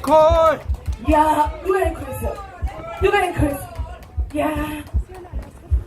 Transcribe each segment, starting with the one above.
앵콜! 야, 누가 앵콜했어? 누가 앵콜했어? 야,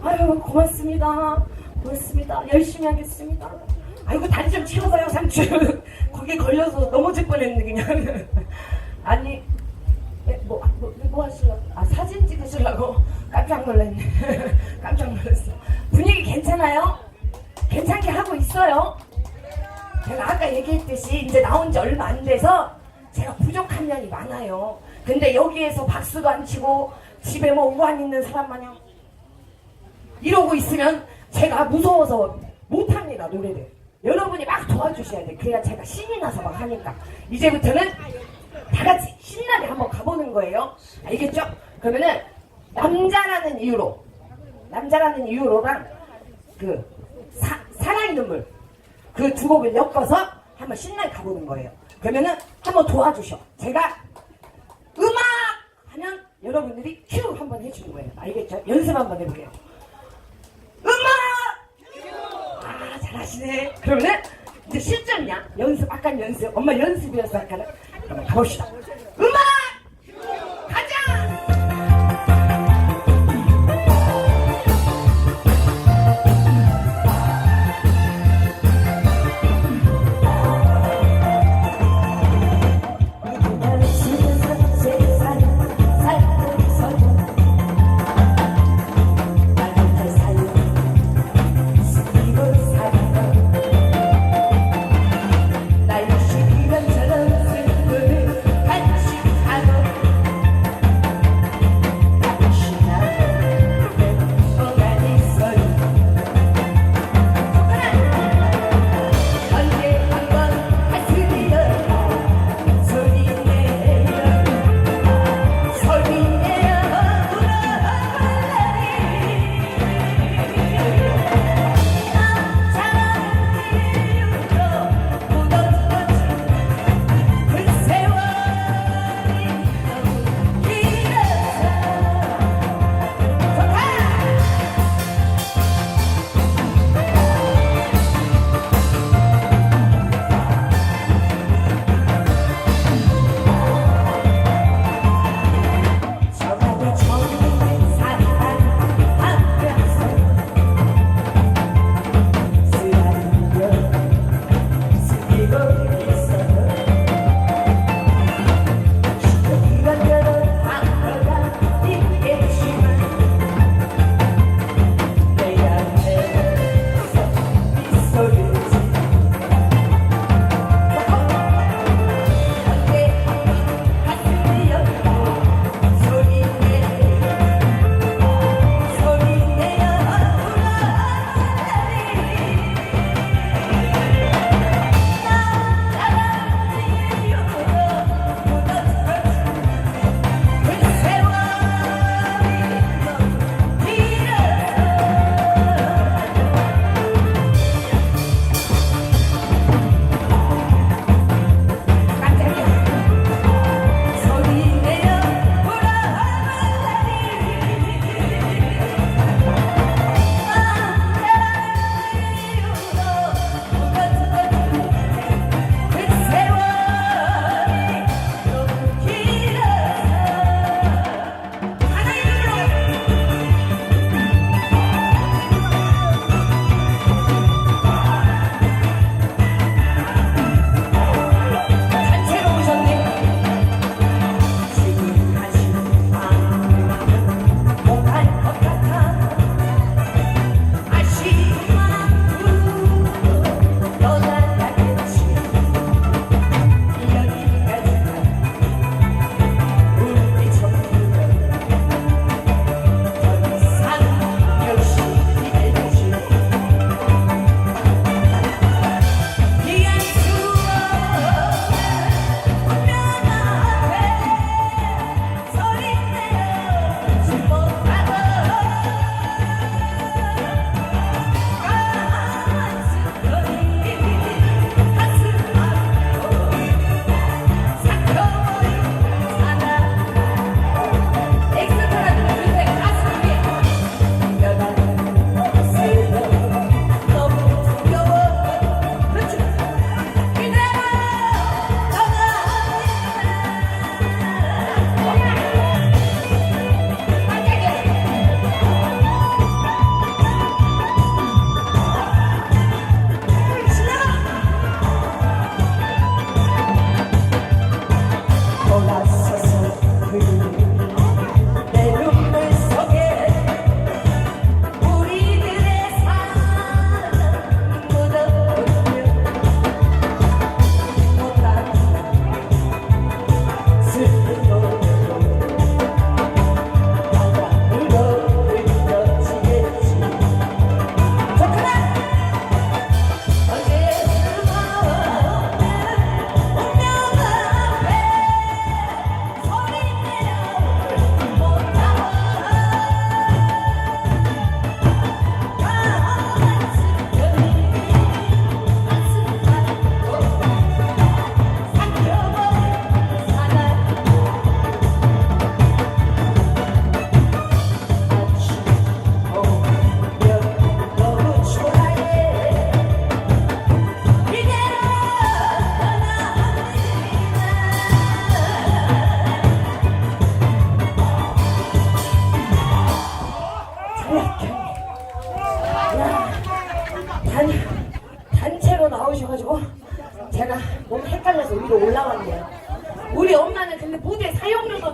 아유, 고맙습니다. 고맙습니다. 열심히 하겠습니다. 아이고, 다리 좀 치워봐요, 삼촌. 거기 걸려서 넘어질 뻔했네, 그냥. 아니, 뭐 하시려고? 아, 사진 찍으시려고? 깜짝 놀랐네. 깜짝 놀랐어. 분위기 괜찮아요? 괜찮게 하고 있어요? 제가 아까 얘기했듯이 이제 나온 지 얼마 안 돼서 제가 부족한 면이 많아요. 근데 여기에서 박수도 안 치고 집에 뭐 우한 있는 사람 마냥 이러고 있으면 제가 무서워서 못합니다, 노래를. 여러분이 막 도와주셔야 돼. 그래야 제가 신이 나서 막 하니까. 이제부터는 다 같이 신나게 한번 가보는 거예요. 알겠죠? 그러면은 남자라는 이유로랑 그 사랑의 눈물 그 두 곡을 엮어서 한번 신나게 가보는 거예요. 그러면은 한번 도와주셔. 제가 음악 하면 여러분들이 큐 한번 해주는 거예요. 알겠죠? 연습 한번 해볼게요. 음악! 아, 잘하시네. 그러면은 이제 실전이야. 연습, 아까 연습. 엄마 연습이었어, 아까는. 그럼 가봅시다. 음악! 가자! 날 시키면처럼 슬픔을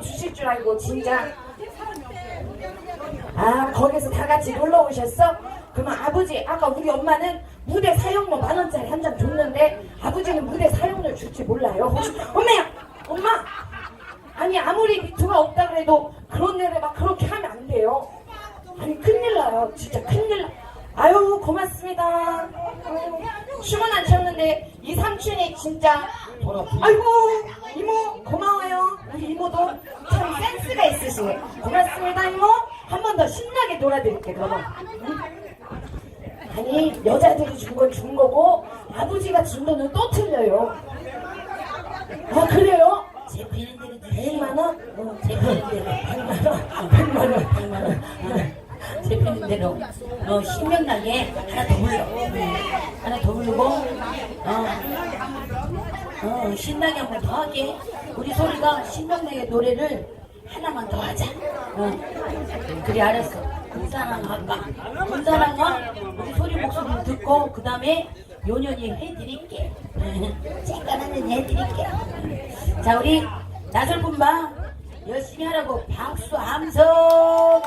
주실 줄 알고 진짜. 아, 거기서 다 같이 놀러 오셨어? 그러면 아버지, 아까 우리 엄마는 무대 사용료 10,000원짜리 한 장 줬는데 아버지는 무대 사용료 줄지 몰라요. 혹시 엄마야, 엄마. 아니 아무리 미투가 없다 그래도 그런 데를 막 그렇게 하면 안 돼요. 아니 큰일 나요. 진짜 큰일 나. 아유 고맙습니다. 춤은 안 췄는데 이 삼촌이 진짜 아이고 이모 고마워요. 우리 이모도 참 센스가 있으시네. 고맙습니다 이모. 한 번 더 신나게 놀아드릴게 그러면. 아니 여자들이 준 건 준 거고 아버지가 준 돈은 또 틀려요. 아 그래요? 제 비는 대로 100만 원? 제 비는 대로 100만 원? 100만 원? 100만 원. 제 비는 대로 신명나게 하나 더 불러. 하나 더 부르고 신나게 한 번 더 하게. 우리 소리가 신명나게 노래를 하나만 더 하자. 그래 알았어. 군사랑 할까? 군사랑은 우리 소리 목소리를 듣고 그 다음에 요년이 해드릴게. 쬐깐하면 해드릴게. 자 우리 나설군방 열심히 하라고 박수 함성.